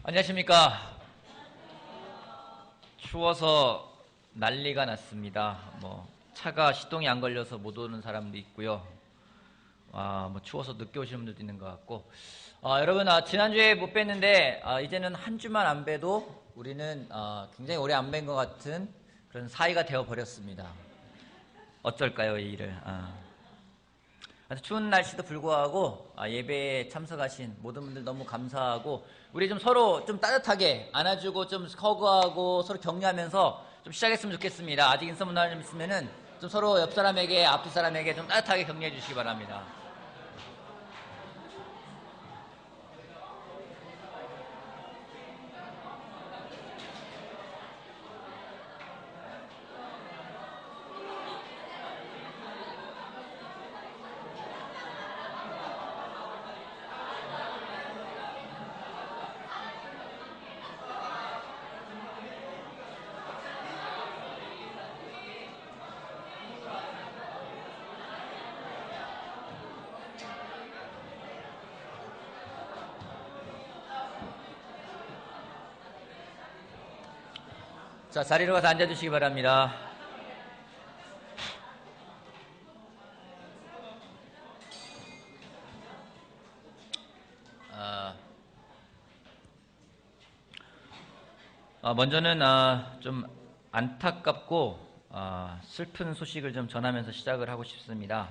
안녕하십니까. 추워서 난리가 났습니다. 차가 시동이 안 걸려서 못 오는 사람도 있고요. 추워서 늦게 오시는 분들도 있는 것 같고. 여러분, 지난주에 못 뵀는데, 이제는 한 주만 안 뵈도 우리는, 굉장히 오래 안 뵌 것 같은 그런 사이가 되어버렸습니다. 어쩔까요, 이 일을. 아주 추운 날씨도 불구하고 예배에 참석하신 모든 분들 너무 감사하고, 우리 좀 서로 좀 따뜻하게 안아주고 좀 허그하고 서로 격려하면서 좀 시작했으면 좋겠습니다. 아직 인사 못 나누면 있으면은 좀 서로 옆 사람에게 앞뒤 사람에게 좀 따뜻하게 격려해 주시기 바랍니다. 자, 자리로 가서 앉아주시기 바랍니다. 먼저는 좀 안타깝고 슬픈 소식을 좀 전하면서 시작을 하고 싶습니다.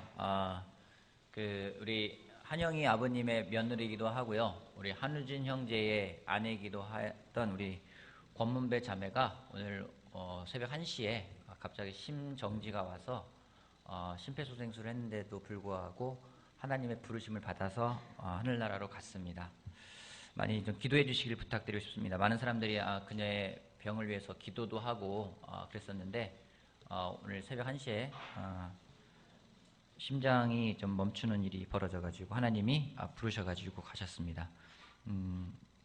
우리 한영희 아버님의 며느리이기도 하고요, 우리 한우진 형제의 아내이기도 했던 우리 권문배 자매가 오늘 새벽 1시에 갑자기 심정지가 와서 심폐소생술을 했는데도 불구하고 하나님의 부르심을 받아서 하늘나라로 갔습니다. 많이 좀 기도해 주시길 부탁드리고 싶습니다. 많은 사람들이 그녀의 병을 위해서 기도도 하고 그랬었는데, 오늘 새벽 1시에 심장이 좀 멈추는 일이 벌어져가지고 하나님이 부르셔가지고 가셨습니다.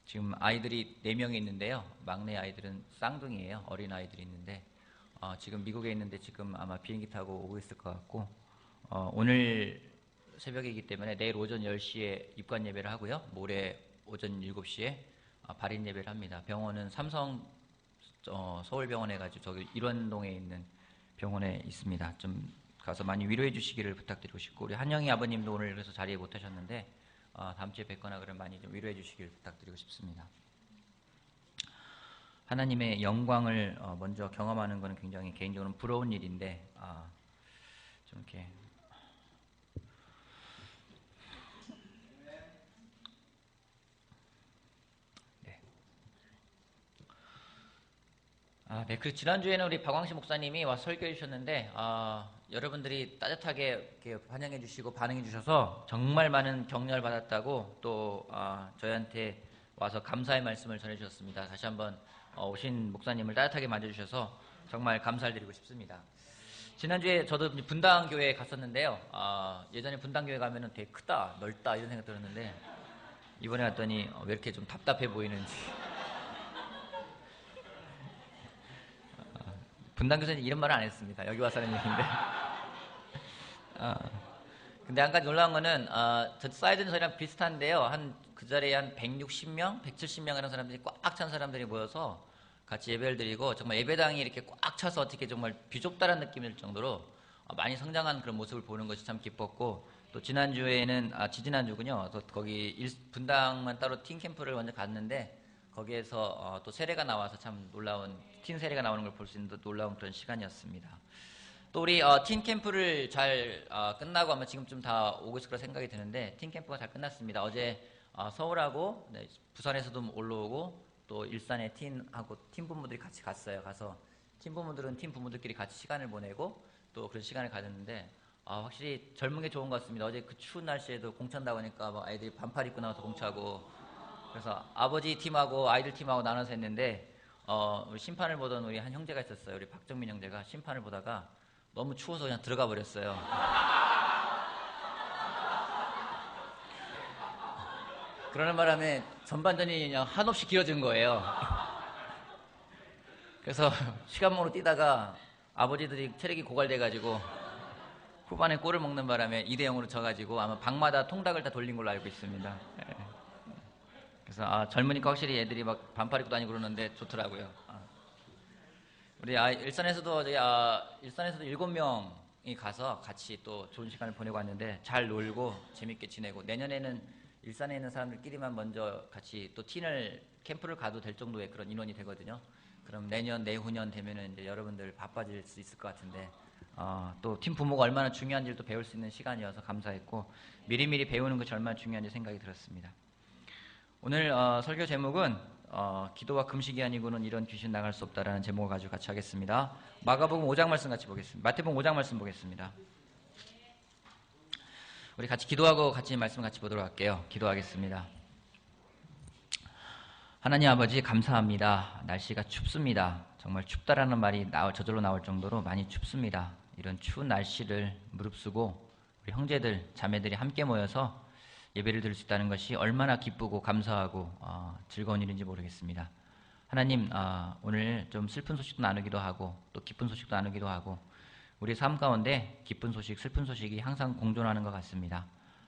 지금 아이들이 4명이 있는데요. 막내 아이들은 쌍둥이에요. 어린 아이들이 있는데 지금 미국에 있는데 지금 아마 비행기 타고 오고 있을 것 같고, 오늘 새벽이기 때문에 내일 오전 10시에 입관 예배를 하고요, 모레 오전 7시에 발인 예배를 합니다. 병원은 삼성 서울병원에 가지고 저기 일원동에 있는 병원에 있습니다. 좀 가서 많이 위로해 주시기를 부탁드리고 싶고, 우리 한영희 아버님도 오늘 그래서 자리에 못 하셨는데 다음 주에 뵙거나 그러면 많이 좀 위로해 주시길 부탁드리고 싶습니다. 하나님의 영광을 먼저 경험하는 것은 굉장히 개인적으로는 부러운 일인데, 좀 이렇게 네. 지난주에는 우리 박광식 목사님이 와서 설교해 주셨는데, 여러분들이 따뜻하게 이렇게 환영해 주시고 반응해 주셔서 정말 많은 격려를 받았다고, 또 저희한테 와서 감사의 말씀을 전해 주셨습니다. 다시 한번 오신 목사님을 따뜻하게 맞아 주셔서 정말 감사를 드리고 싶습니다. 지난주에 저도 분당교회에 갔었는데요. 예전에 분당교회 가면은 되게 크다, 넓다 이런 생각 들었는데, 이번에 왔더니 왜 이렇게 좀 답답해 보이는지. 분당교사님 이런 말은 안 했습니다. 여기 와서 하는 얘기인데. 근데 한 가지 놀라운 거는, 저 사이즈는 저희랑 비슷한데요. 그 자리에 한 160명, 170명 하는 사람들이 꽉 찬 사람들이 모여서 같이 예배를 드리고, 정말 예배당이 이렇게 꽉 차서 어떻게 정말 비좁다라는 느낌이 들 정도로 많이 성장한 그런 모습을 보는 것이 참 기뻤고, 또 지난주에는, 지지난주군요. 거기 분당만 따로 팀 캠프를 먼저 갔는데, 거기에서 또 세례가 나와서 참 놀라운, 팀 세례가 나오는 걸 볼 수 있는 놀라운 그런 시간이었습니다. 또 우리 팀 캠프를 잘 끝나고 아마 지금쯤 다 오고 있을 거라 생각이 드는데, 팀 캠프가 잘 끝났습니다. 어제 서울하고 부산에서도 올라오고, 또 일산에 팀하고 팀 부모들이 같이 갔어요. 가서 팀 부모들은 팀 부모들끼리 같이 시간을 보내고 또 그런 시간을 가졌는데, 확실히 젊은 게 좋은 것 같습니다. 어제 그 추운 날씨에도 공차다 보니까 막 아이들이 반팔 입고 나와서 공차고, 그래서 아버지 팀하고 아이들 팀하고 나눠서 했는데, 우리 심판을 보던 우리 한 형제가 있었어요. 우리 박정민 형제가 심판을 보다가 너무 추워서 그냥 들어가 버렸어요. 그러는 바람에 전반전이 그냥 한없이 길어진 거예요. 그래서 시간으로 뛰다가 아버지들이 체력이 고갈돼가지고 후반에 골을 먹는 바람에 2대 0으로 져가지고 아마 방마다 통닭을 다 돌린 걸로 알고 있습니다. 그래서 젊으니까 확실히 애들이 막 반팔 입고 다니고 그러는데 좋더라고요. 우리 일산에서도 일산에서도 7명이 가서 같이 또 좋은 시간을 보내고 왔는데 잘 놀고 재밌게 지내고, 내년에는 일산에 있는 사람들끼리만 먼저 같이 또 캠프를 가도 될 정도의 그런 인원이 되거든요. 그럼 내년 내후년 되면은 이제 여러분들 바빠질 수 있을 것 같은데 또 팀 부모가 얼마나 중요한지를 또 배울 수 있는 시간이어서 감사했고, 미리미리 배우는 것이 얼마나 중요한지 생각이 들었습니다. 오늘 설교 제목은 기도와 금식이 아니고는 이런 귀신 나갈 수 없다라는 제목을 가지고 같이 하겠습니다. 마가복음 5장 말씀 같이 보겠습니다. 마태복음 5장 말씀 보겠습니다. 우리 같이 기도하고 같이 말씀 같이 보도록 할게요. 기도하겠습니다. 하나님 아버지, 감사합니다. 날씨가 춥습니다. 정말 춥다라는 말이 저절로 나올 정도로 많이 춥습니다. 이런 추운 날씨를 무릅쓰고 우리 형제들 자매들이 함께 모여서 예배를 드릴 수 있다는 것이 얼마나 기쁘고 감사하고 즐거운 일인지 모르겠습니다. 하나님, 오늘 좀 슬픈 소식도 나누기도 하고 또 기쁜 소식도 나누기도 하고, 우리 삶 가운데 기쁜 소식, 슬픈 소식이 항상 공존하는 것 같습니다.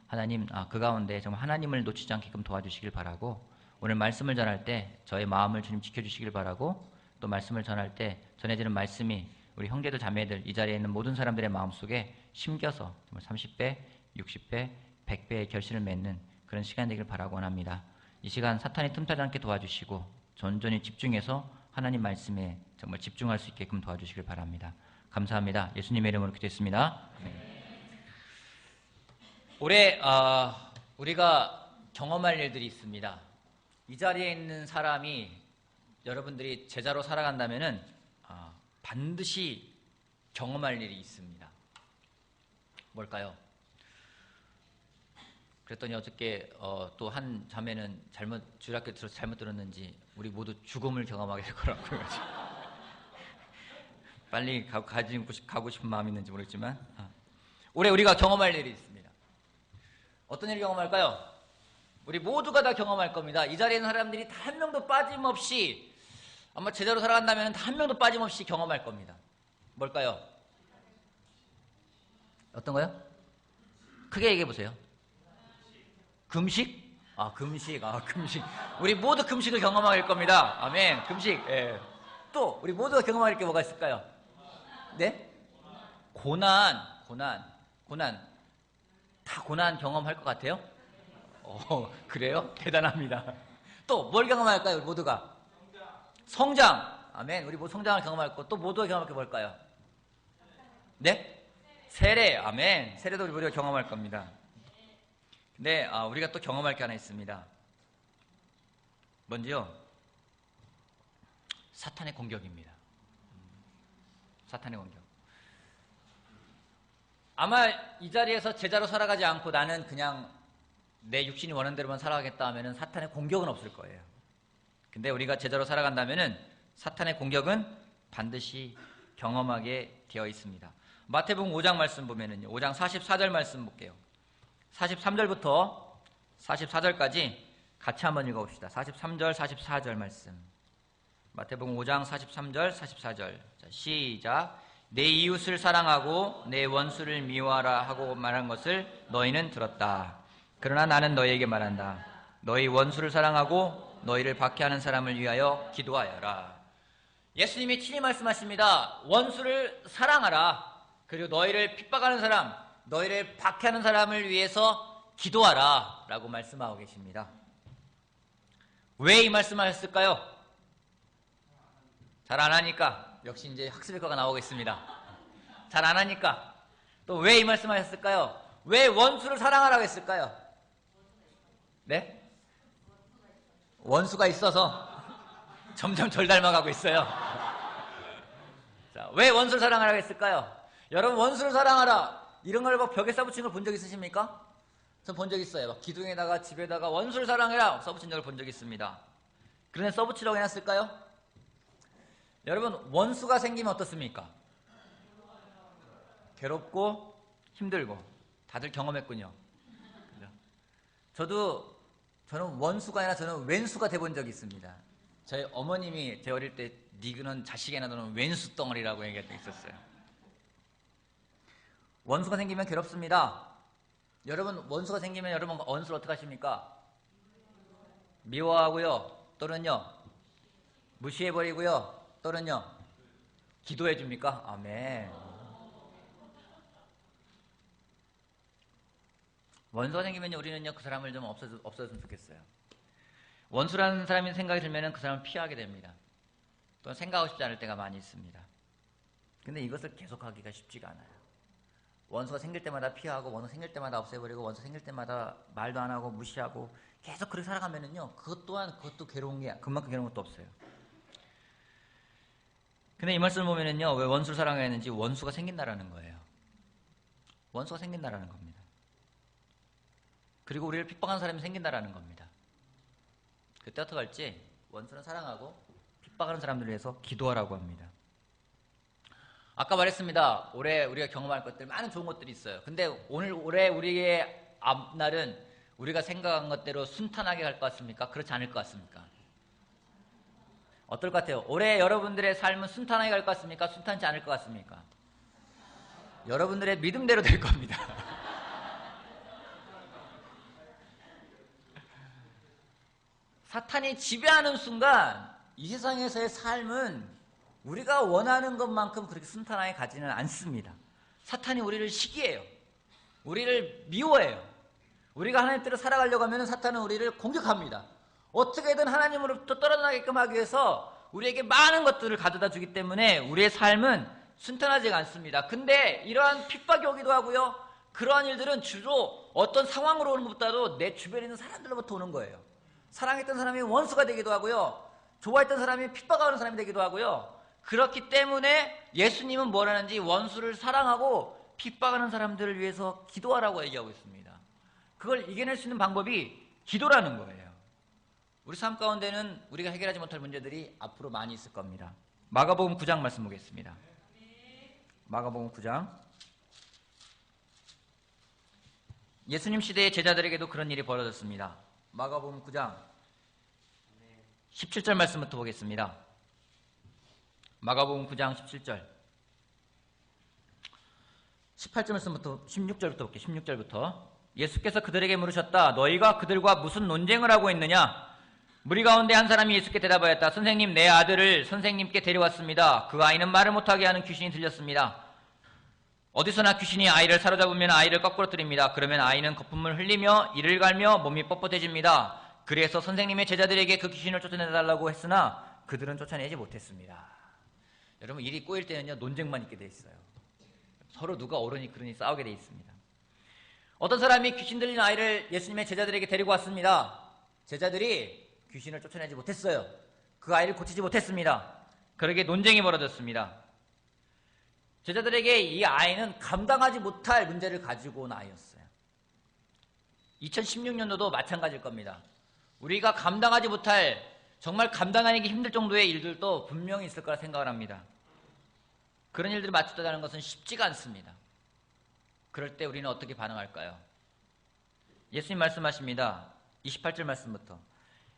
하나님, 그 가운데 정말 하나님을 놓치지 않게끔 도와주시길 바라고, 오늘 말씀을 전할 때 저의 마음을 주님 지켜주시길 바라고, 또 말씀을 전할 때 전해지는 말씀이 우리 형제들 자매들 이 자리에 있는 모든 사람들의 마음속에 심겨서 정말 30배, 60배, 100배의 결실을 맺는 그런 시간 되길 바라고 원합니다. 이 시간 사탄이 틈타지 않게 도와주시고 온전히 집중해서 하나님 말씀에 정말 집중할 수 있게끔 도와주시길 바랍니다. 감사합니다. 예수님의 이름으로 기도했습니다. 올해 우리가 경험할 일들이 있습니다. 이 자리에 있는 사람이 여러분들이 제자로 살아간다면은 반드시 경험할 일이 있습니다. 뭘까요? 그랬더니 어저께 또 한 자매는 주일학교 들어서 잘못 들었는지 우리 모두 죽음을 경험하게 될 거라고요. 빨리 가고 싶은 마음이 있는지 모르겠지만 올해 우리가 경험할 일이 있습니다. 어떤 일을 경험할까요? 우리 모두가 다 경험할 겁니다. 이 자리에 있는 사람들이 다 한 명도 빠짐없이, 아마 제대로 살아간다면 다 한 명도 빠짐없이 경험할 겁니다. 뭘까요? 어떤 거요? 크게 얘기해 보세요. 금식? 금식. 우리 모두 금식을 경험할 겁니다. 아멘. 금식. 예. 또 우리 모두가 경험할 게 뭐가 있을까요? 네? 고난. 다 고난 경험할 것 같아요? 그래요? 대단합니다. 또 뭘 경험할까요? 우리 모두가? 성장. 아멘. 우리 모두 성장을 경험할 거. 또 모두가 경험할 게 뭘까요? 네? 세례. 아멘. 세례도 우리 모두가 경험할 겁니다. 근데 우리가 또 경험할 게 하나 있습니다. 뭔지요? 사탄의 공격입니다. 사탄의 공격. 아마 이 자리에서 제자로 살아가지 않고 나는 그냥 내 육신이 원하는 대로만 살아가겠다 하면은 사탄의 공격은 없을 거예요. 근데 우리가 제자로 살아간다면은 사탄의 공격은 반드시 경험하게 되어 있습니다. 마태복음 5장 말씀 보면은요, 5장 44절 말씀 볼게요. 43절부터 44절까지 같이 한번 읽어봅시다. 43절, 44절 말씀. 마태복음 5장 43절, 44절. 자, 시작. 내 이웃을 사랑하고 내 원수를 미워하라 하고 말한 것을 너희는 들었다. 그러나 나는 너희에게 말한다. 너희 원수를 사랑하고 너희를 박해하는 사람을 위하여 기도하여라. 예수님이 친히 말씀하십니다. 원수를 사랑하라. 그리고 너희를 핍박하는 사람, 너희를 박해하는 사람을 위해서 기도하라 라고 말씀하고 계십니다. 왜 이 말씀을 하셨을까요? 잘 안 하니까. 역시 이제 학습의 과가 나오겠습니다. 잘 안 하니까. 또 왜 이 말씀을 하셨을까요? 왜 원수를 사랑하라고 했을까요? 네? 원수가 있어서 점점 절 닮아가고 있어요. 자, 왜 원수를 사랑하라고 했을까요? 여러분, 원수를 사랑하라 이런 걸 막 벽에 써붙인 걸 본 적 있으십니까? 전 본 적 있어요. 막 기둥에다가 집에다가 원수를 사랑해라 써붙인 적을 본 적 있습니다. 그런데 써붙이라고 해놨을까요? 여러분, 원수가 생기면 어떻습니까? 괴롭고 힘들고 다들 경험했군요. 저는 원수가 아니라 저는 왼수가 돼본 적이 있습니다. 저희 어머님이 제 어릴 때 니그는 자식이나 너는 왼수 덩어리라고 얘기한 적이 있었어요. 원수가 생기면 괴롭습니다. 여러분, 원수가 생기면 여러분 원수를 어떻게 하십니까? 미워하고요. 또는요. 무시해버리고요. 또는요. 기도해 줍니까? 아멘. 원수가 생기면 우리는요, 그 사람을 좀 없어졌으면 좋겠어요. 원수라는 사람이 생각이 들면 그 사람을 피하게 됩니다. 또는 생각하고 싶지 않을 때가 많이 있습니다. 근데 이것을 계속하기가 쉽지가 않아요. 원수가 생길 때마다 피하고, 원수 생길 때마다 없애버리고, 원수 생길 때마다 말도 안 하고 무시하고 계속 그렇게 살아가면은요, 그것도 괴로운 게 그만큼 괴로운 것도 없어요. 근데 이 말씀을 보면은요, 왜 원수를 사랑해야 하는지 원수가 생긴다라는 거예요. 원수가 생긴다라는 겁니다. 그리고 우리를 핍박하는 사람이 생긴다라는 겁니다. 그때 어떻게 할지 원수는 사랑하고 핍박하는 사람들을 위해서 기도하라고 합니다. 아까 말했습니다. 올해 우리가 경험할 것들 많은 좋은 것들이 있어요. 근데 올해 우리의 앞날은 우리가 생각한 것대로 순탄하게 갈 것 같습니까? 그렇지 않을 것 같습니까? 어떨 것 같아요? 올해 여러분들의 삶은 순탄하게 갈 것 같습니까? 순탄치 않을 것 같습니까? 여러분들의 믿음대로 될 겁니다. 사탄이 지배하는 순간 이 세상에서의 삶은 우리가 원하는 것만큼 그렇게 순탄하게 가지는 않습니다. 사탄이 우리를 시기해요. 우리를 미워해요. 우리가 하나님 뜻대로 살아가려고 하면 사탄은 우리를 공격합니다. 어떻게든 하나님으로부터 떨어나게끔 하기 위해서 우리에게 많은 것들을 가져다 주기 때문에 우리의 삶은 순탄하지가 않습니다. 근데 이러한 핍박이 오기도 하고요. 그러한 일들은 주로 어떤 상황으로 오는 것보다도 내 주변에 있는 사람들로부터 오는 거예요. 사랑했던 사람이 원수가 되기도 하고요. 좋아했던 사람이 핍박하는 사람이 되기도 하고요. 그렇기 때문에 예수님은 뭐라는지 원수를 사랑하고 핍박하는 사람들을 위해서 기도하라고 얘기하고 있습니다. 그걸 이겨낼 수 있는 방법이 기도라는 거예요. 우리 삶 가운데는 우리가 해결하지 못할 문제들이 앞으로 많이 있을 겁니다. 마가복음 9장 말씀 보겠습니다. 마가복음 9장. 예수님 시대의 제자들에게도 그런 일이 벌어졌습니다. 마가복음 9장 17절 말씀부터 보겠습니다. 마가복음 9장 17절 18절 말씀부터 16절부터 볼게요. 16절부터 예수께서 그들에게 물으셨다. 너희가 그들과 무슨 논쟁을 하고 있느냐? 무리 가운데 한 사람이 예수께 대답하였다. 선생님, 내 아들을 선생님께 데려왔습니다. 그 아이는 말을 못하게 하는 귀신이 들렸습니다. 어디서나 귀신이 아이를 사로잡으면 아이를 거꾸로 뜨립니다. 그러면 아이는 거품을 흘리며 이를 갈며 몸이 뻣뻣해집니다. 그래서 선생님의 제자들에게 그 귀신을 쫓아내달라고 했으나 그들은 쫓아내지 못했습니다. 여러분, 일이 꼬일 때는요, 논쟁만 있게 돼 있어요. 서로 누가 옳으니 그러니 싸우게 돼 있습니다. 어떤 사람이 귀신 들린 아이를 예수님의 제자들에게 데리고 왔습니다. 제자들이 귀신을 쫓아내지 못했어요. 그 아이를 고치지 못했습니다. 그러게 논쟁이 벌어졌습니다. 제자들에게 이 아이는 감당하지 못할 문제를 가지고 온 아이였어요. 2016년도도 마찬가지일 겁니다. 우리가 감당하지 못할, 정말 감당하기 힘들 정도의 일들도 분명히 있을 거라 생각을 합니다. 그런 일들을 맞추다는 것은 쉽지가 않습니다. 그럴 때 우리는 어떻게 반응할까요? 예수님 말씀하십니다. 28절 말씀부터.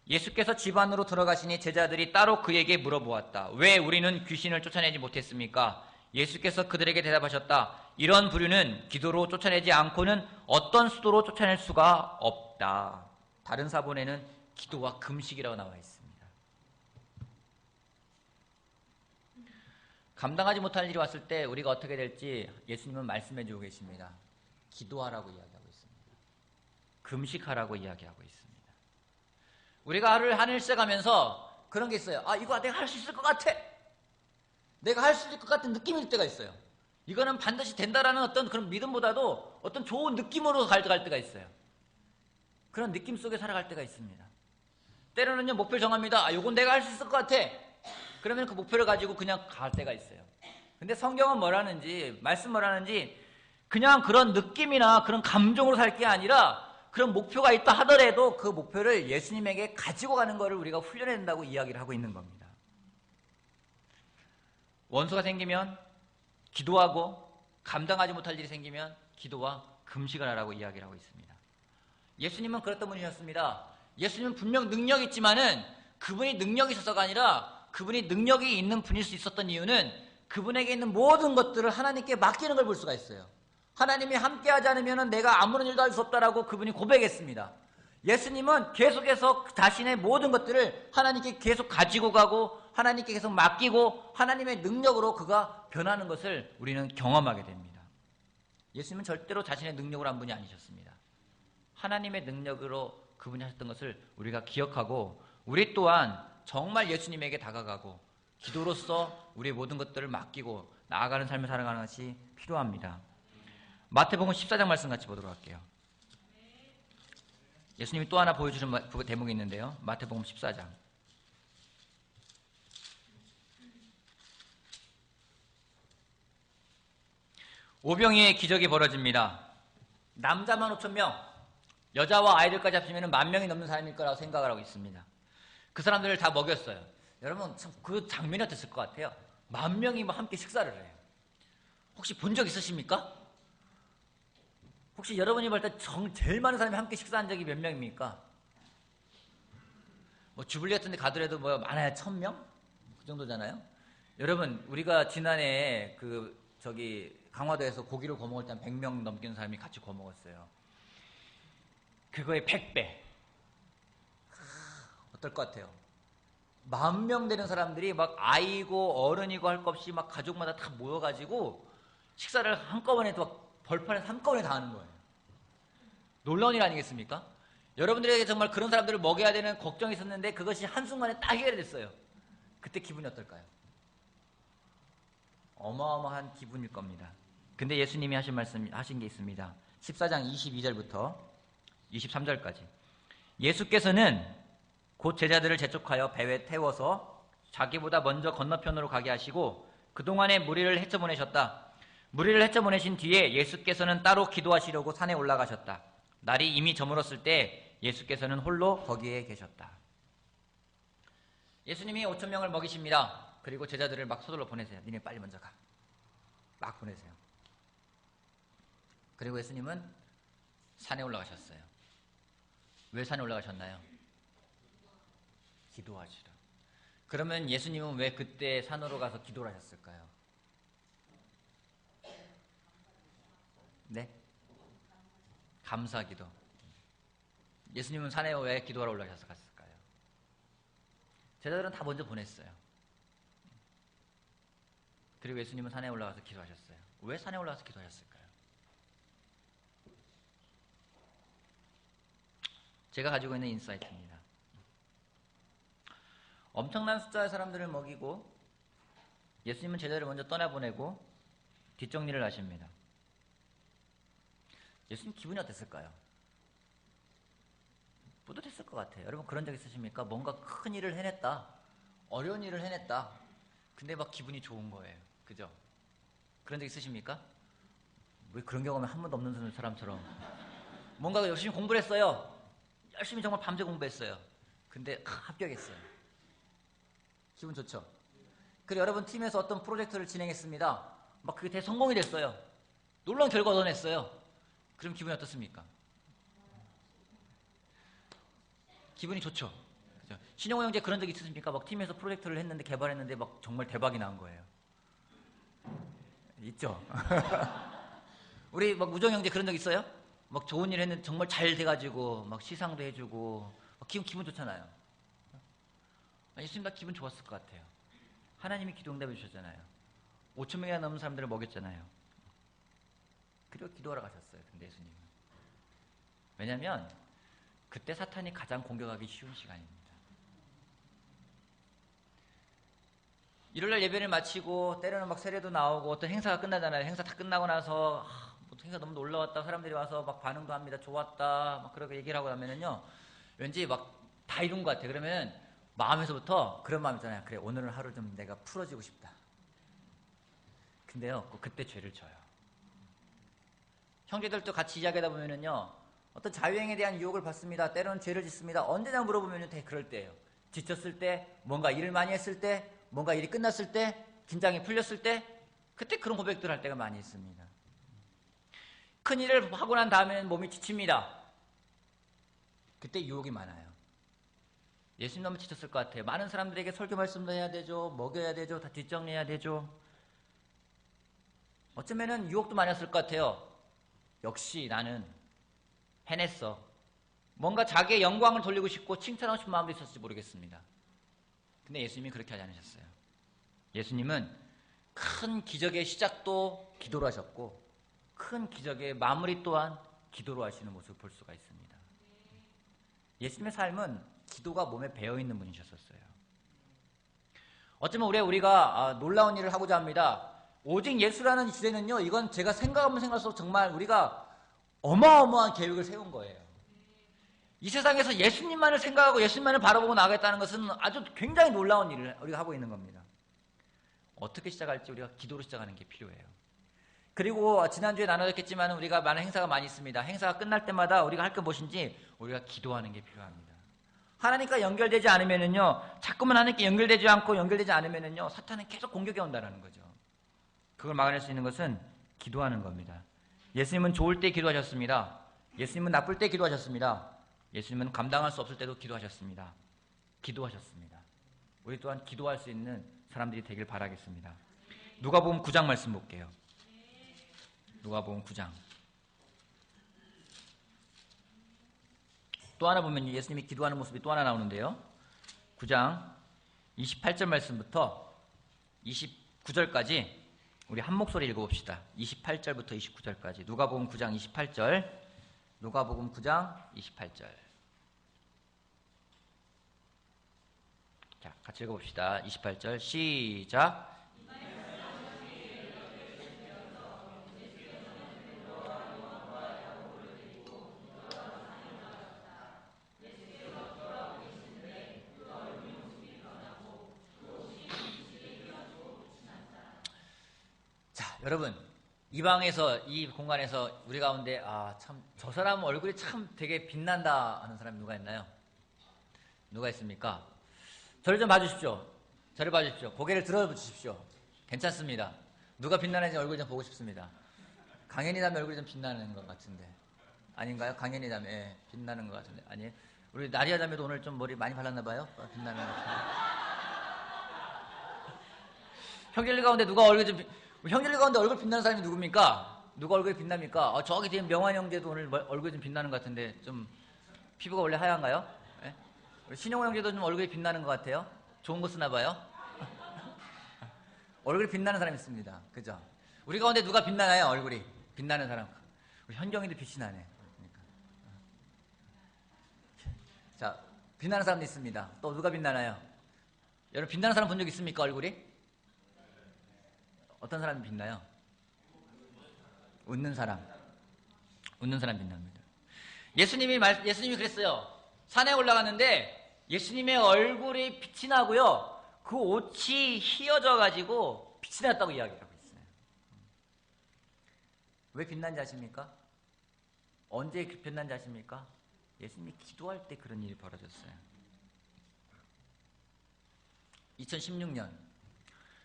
예수께서 집 안으로 들어가시니 제자들이 따로 그에게 물어보았다. 왜 우리는 귀신을 쫓아내지 못했습니까? 예수께서 그들에게 대답하셨다. 이런 부류는 기도로 쫓아내지 않고는 어떤 수도로 쫓아낼 수가 없다. 다른 사본에는 기도와 금식이라고 나와 있습니다. 감당하지 못할 일이 왔을 때 우리가 어떻게 될지 예수님은 말씀해 주고 계십니다. 기도하라고 이야기하고 있습니다. 금식하라고 이야기하고 있습니다. 우리가 하루를 시작하면서 그런 게 있어요. 아, 이거 내가 할 수 있을 것 같아. 내가 할 수 있을 것 같은 느낌일 때가 있어요. 이거는 반드시 된다라는 어떤 그런 믿음보다도 어떤 좋은 느낌으로 갈 때가 있어요. 그런 느낌 속에 살아갈 때가 있습니다. 때로는요, 목표를 정합니다. 아, 요건 내가 할 수 있을 것 같아. 그러면 그 목표를 가지고 그냥 갈 때가 있어요. 근데 성경은 뭐라는지, 말씀 뭐라는지, 그냥 그런 느낌이나 그런 감정으로 살 게 아니라 그런 목표가 있다 하더라도 그 목표를 예수님에게 가지고 가는 것을 우리가 훈련해야 된다고 이야기를 하고 있는 겁니다. 원수가 생기면 기도하고, 감당하지 못할 일이 생기면 기도와 금식을 하라고 이야기를 하고 있습니다. 예수님은 그랬던 분이셨습니다. 예수님은 분명 능력이 있지만은 그분이 능력이 있어서가 아니라 그분이 능력이 있는 분일 수 있었던 이유는 그분에게 있는 모든 것들을 하나님께 맡기는 걸 볼 수가 있어요. 하나님이 함께하지 않으면 내가 아무런 일도 할 수 없다라고 그분이 고백했습니다. 예수님은 계속해서 자신의 모든 것들을 하나님께 계속 가지고 가고 하나님께 계속 맡기고 하나님의 능력으로 그가 변하는 것을 우리는 경험하게 됩니다. 예수님은 절대로 자신의 능력으로 한 분이 아니셨습니다. 하나님의 능력으로 그분이 하셨던 것을 우리가 기억하고 우리 또한 정말 예수님에게 다가가고 기도로서 우리의 모든 것들을 맡기고 나아가는 삶을 살아가는 것이 필요합니다. 마태복음 14장 말씀 같이 보도록 할게요. 예수님이 또 하나 보여주는 대목이 있는데요. 마태복음 14장. 오병이의 기적이 벌어집니다. 남자만 5,000명, 여자와 아이들까지 합치면 10,000명이 넘는 사람일 거라고 생각을 하고 있습니다. 그 사람들을 다 먹였어요. 여러분 참 그 장면이 어땠을 것 같아요? 10,000명이 함께 식사를 해요. 혹시 본 적 있으십니까? 혹시 여러분이 볼 때 제일 많은 사람이 함께 식사한 적이 몇 명입니까? 뭐 주블리 같은 데 가더라도 뭐 많아야 1,000명? 그 정도잖아요. 여러분 우리가 지난해 강화도에서 고기를 구워 먹을 때 한 100명 넘기는 사람이 같이 구워 먹었어요. 그거의 100배. 어떨 것 같아요? 10,000명 되는 사람들이 막 아이고 어른이고 할 것 없이 막 가족마다 다 모여가지고 식사를 한꺼번에 또 막 벌판에 한꺼번에 다 하는 거예요. 놀라운 일 아니겠습니까? 여러분들에게 정말 그런 사람들을 먹여야 되는 걱정이 있었는데 그것이 한순간에 딱 해결이 됐어요. 그때 기분이 어떨까요? 어마어마한 기분일 겁니다. 근데 예수님이 하신 게 있습니다. 14장 22절부터 23절까지. 예수께서는 곧 제자들을 재촉하여 배에 태워서 자기보다 먼저 건너편으로 가게 하시고 그동안에 무리를 헤쳐보내셨다. 무리를 헤쳐보내신 뒤에 예수께서는 따로 기도하시려고 산에 올라가셨다. 날이 이미 저물었을 때 예수께서는 홀로 거기에 계셨다. 예수님이 5,000명을 먹이십니다. 그리고 제자들을 막 서둘러 보내세요. 니네 빨리 먼저 가. 막 보내세요. 그리고 예수님은 산에 올라가셨어요. 왜 산에 올라가셨나요? 기도하시라. 그러면 예수님은 왜 그때 산으로 가서 기도를 하셨을까요? 네? 감사기도. 예수님은 산에 왜 기도하러 올라가셨을까요? 제자들은 다 먼저 보냈어요. 그리고 예수님은 산에 올라가서 기도하셨어요. 왜 산에 올라가서 기도하셨을까요? 제가 가지고 있는 인사이트입니다. 엄청난 숫자의 사람들을 먹이고 예수님은 제자를 먼저 떠나보내고 뒷정리를 하십니다. 예수님 기분이 어땠을까요? 뿌듯했을 것 같아요. 여러분 그런 적 있으십니까? 뭔가 큰 일을 해냈다. 어려운 일을 해냈다. 근데 막 기분이 좋은 거예요. 그죠? 그런 적 있으십니까? 왜 그런 경험이 한 번도 없는 사람처럼 뭔가 열심히 공부를 했어요. 열심히 정말 밤새 공부했어요. 근데 합격했어요. 기분 좋죠? 그리고 여러분 팀에서 어떤 프로젝트를 진행했습니다. 막 그게 대성공이 됐어요. 놀라운 결과 얻어냈어요. 그럼 기분이 어떻습니까? 기분이 좋죠? 그죠? 신영호 형제 그런 적 있으십니까? 막 팀에서 프로젝트를 했는데 개발했는데 막 정말 대박이 난 거예요. 있죠? 우리 막 우정 형제 그런 적 있어요? 막 좋은 일 했는데 정말 잘 돼가지고 막 시상도 해주고 막 기분 좋잖아요. 예수님 다 기분 좋았을 것 같아요. 하나님이 기도 응답해 주셨잖아요. 5,000명이나 넘는 사람들을 먹였잖아요. 그리고 기도하러 가셨어요. 근데 예수님은. 왜냐하면 그때 사탄이 가장 공격하기 쉬운 시간입니다. 일요일날 예배를 마치고 때로는 막 세례도 나오고 어떤 행사가 끝나잖아요. 행사 다 끝나고 나서 행사 너무 놀라웠다. 사람들이 와서 막 반응도 합니다. 좋았다. 막 그렇게 얘기를 하고 나면은요. 왠지 막 다 이룬 것 같아요. 그러면 마음에서부터 그런 마음 있잖아요. 그래 오늘은 하루 좀 내가 풀어지고 싶다. 근데요. 그때 죄를 져요. 형제들도 같이 이야기하다 보면은요. 어떤 자유행에 대한 유혹을 받습니다. 때로는 죄를 짓습니다. 언제나 물어보면 다 그럴 때예요. 지쳤을 때, 뭔가 일을 많이 했을 때, 뭔가 일이 끝났을 때, 긴장이 풀렸을 때, 그때 그런 고백들을 할 때가 많이 있습니다. 큰 일을 하고 난 다음에는 몸이 지칩니다. 그때 유혹이 많아요. 예수님 너무 지쳤을 것 같아요. 많은 사람들에게 설교 말씀도 해야 되죠. 먹여야 되죠. 다 뒷정리해야 되죠. 어쩌면은 유혹도 많았을 것 같아요. 역시 나는 해냈어. 뭔가 자기의 영광을 돌리고 싶고 칭찬하고 싶은 마음도 있었을지 모르겠습니다. 근데 예수님이 그렇게 하지 않으셨어요. 예수님은 큰 기적의 시작도 기도로 하셨고 큰 기적의 마무리 또한 기도로 하시는 모습을 볼 수가 있습니다. 예수님의 삶은 기도가 몸에 배어있는 분이셨었어요. 어쩌면 우리가 놀라운 일을 하고자 합니다. 오직 예수라는 시대는요, 이건 제가 생각하면 생각할수록 정말 우리가 어마어마한 계획을 세운 거예요. 이 세상에서 예수님만을 생각하고 예수님만을 바라보고 나가겠다는 것은 아주 굉장히 놀라운 일을 우리가 하고 있는 겁니다. 어떻게 시작할지 우리가 기도로 시작하는 게 필요해요. 그리고 지난주에 나눠졌겠지만 우리가 많은 행사가 많이 있습니다. 행사가 끝날 때마다 우리가 할 게 무엇인지 우리가 기도하는 게 필요합니다. 하나님과 연결되지 않으면은요, 자꾸만 하나님께 연결되지 않고 연결되지 않으면은요, 사탄은 계속 공격해 온다는 거죠. 그걸 막아낼 수 있는 것은 기도하는 겁니다. 예수님은 좋을 때 기도하셨습니다. 예수님은 나쁠 때 기도하셨습니다. 예수님은 감당할 수 없을 때도 기도하셨습니다. 기도하셨습니다. 우리 또한 기도할 수 있는 사람들이 되길 바라겠습니다. 누가복음 9장 말씀 볼게요. 누가복음 9장. 또 하나 보면 예수님이 기도하는 모습이 또 하나 나오는데요. 9장 28절 말씀부터 29절까지 우리 한 목소리 읽어봅시다. 28절부터 29절까지. 누가복음 9장 28절. 누가복음 9장 28절. 자, 같이 읽어봅시다. 28절 시작. 여러분, 이 방에서, 이 공간에서 우리 가운데 참 저 사람 얼굴이 참 되게 빛난다 하는 사람이 누가 있나요? 누가 있습니까? 저를 좀 봐주십시오. 저를 봐주십시오. 고개를 들어주십시오. 괜찮습니다. 누가 빛나는지 얼굴 좀 보고 싶습니다. 강현이 다음에 얼굴이 좀 빛나는 것 같은데 아닌가요? 강현이 다음에 예, 빛나는 것 같은데 아니, 우리 나리아 다음에도 오늘 좀 머리 많이 발랐나 봐요? 빛나는 것 같은데. 형제들 가운데 누가 얼굴 좀 형제들 가운데 얼굴 빛나는 사람이 누굽니까? 누가 얼굴이 빛납니까? 저기 뒤에 명환 형제도 오늘 얼굴이 좀 빛나는 것 같은데 좀 피부가 원래 하얀가요? 네? 우리 신용호 형제도 좀 얼굴이 빛나는 것 같아요. 좋은 거 쓰나 봐요. 얼굴이 빛나는 사람이 있습니다. 그죠? 우리 가운데 누가 빛나나요? 얼굴이 빛나는 사람. 우리 현경이도 빛이 나네. 그러니까. 자, 빛나는 사람도 있습니다. 또 누가 빛나나요? 여러분 빛나는 사람 본 적 있습니까? 얼굴이? 어떤 사람이 빛나요? 웃는 사람. 웃는 사람 빛납니다. 예수님이 그랬어요. 산에 올라갔는데 예수님의 얼굴이 빛이 나고요. 그 옷이 휘어져 가지고 빛이 났다고 이야기하고 있어요. 왜 빛난지 아십니까? 언제 빛난지 아십니까? 예수님이 기도할 때 그런 일이 벌어졌어요. 2016년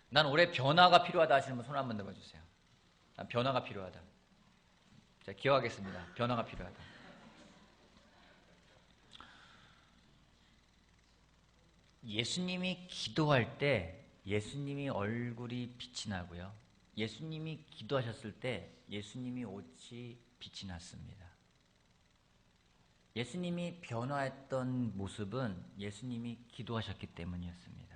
난 올해 변화가 필요하다 하시는 분 손 한번 들어주세요. 난 변화가 필요하다. 자, 기억하겠습니다. 변화가 필요하다. 예수님이 기도할 때 예수님이 얼굴이 빛이 나고요. 예수님이 기도하셨을 때 예수님이 옷이 빛이 났습니다. 예수님이 변화했던 모습은 예수님이 기도하셨기 때문이었습니다.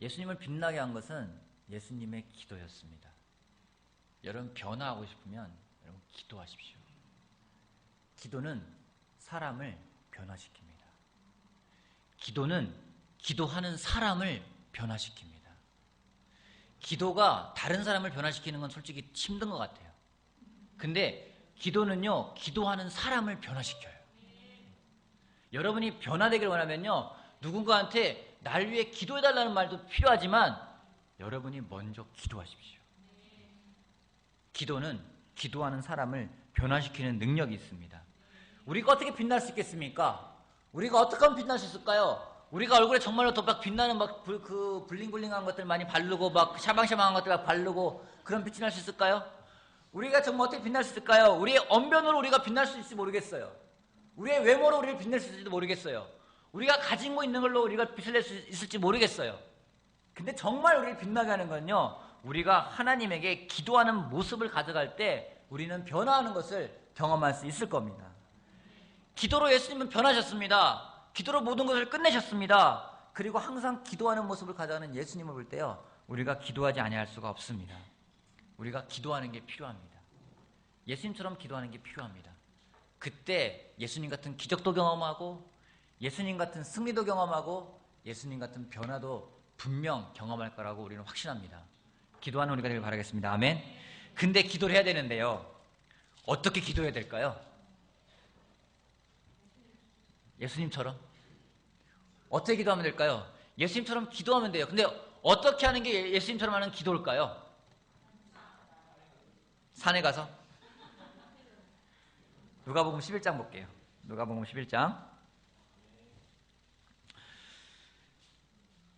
예수님을 빛나게 한 것은 예수님의 기도였습니다. 여러분 변화하고 싶으면 여러분 기도하십시오. 기도는 사람을 변화시킵니다. 기도는 기도하는 사람을 변화시킵니다. 기도가 다른 사람을 변화시키는 건 솔직히 힘든 것 같아요. 근데 기도는요, 기도하는 사람을 변화시켜요. 여러분이 변화되길 원하면요, 누군가한테 날 위해 기도해달라는 말도 필요하지만 여러분이 먼저 기도하십시오. 기도는 기도하는 사람을 변화시키는 능력이 있습니다. 우리가 어떻게 빛날 수 있겠습니까? 우리가 어떻게 하면 빛날 수 있을까요? 우리가 얼굴에 정말로 더 막 빛나는 그 블링블링한 것들 많이 바르고 막 샤방샤방한 것들 막 바르고 그런 빛이 날 수 있을까요? 우리가 정말 어떻게 빛날 수 있을까요? 우리의 언변으로 우리가 빛날 수 있을지 모르겠어요. 우리의 외모로 우리를 빛낼 수 있을지도 모르겠어요. 우리가 가지고 있는 걸로 우리가 빛을 낼 수 있을지 모르겠어요. 근데 정말 우리를 빛나게 하는 건요, 우리가 하나님에게 기도하는 모습을 가져갈 때 우리는 변화하는 것을 경험할 수 있을 겁니다. 기도로 예수님은 변하셨습니다. 기도로 모든 것을 끝내셨습니다. 그리고 항상 기도하는 모습을 가져가는 예수님을 볼 때요, 우리가 기도하지 아니할 수가 없습니다. 우리가 기도하는 게 필요합니다. 예수님처럼 기도하는 게 필요합니다. 그때 예수님 같은 기적도 경험하고 예수님 같은 승리도 경험하고 예수님 같은 변화도 분명 경험할 거라고 우리는 확신합니다. 기도하는 우리가 되길 바라겠습니다. 아멘. 근데 기도를 해야 되는데요, 어떻게 기도해야 될까요? 예수님처럼? 어떻게 기도하면 될까요? 예수님처럼 기도하면 돼요. 근데 어떻게 하는 게 예수님처럼 하는 기도일까요? 산에 가서? 누가복음 11장 볼게요. 누가복음 11장.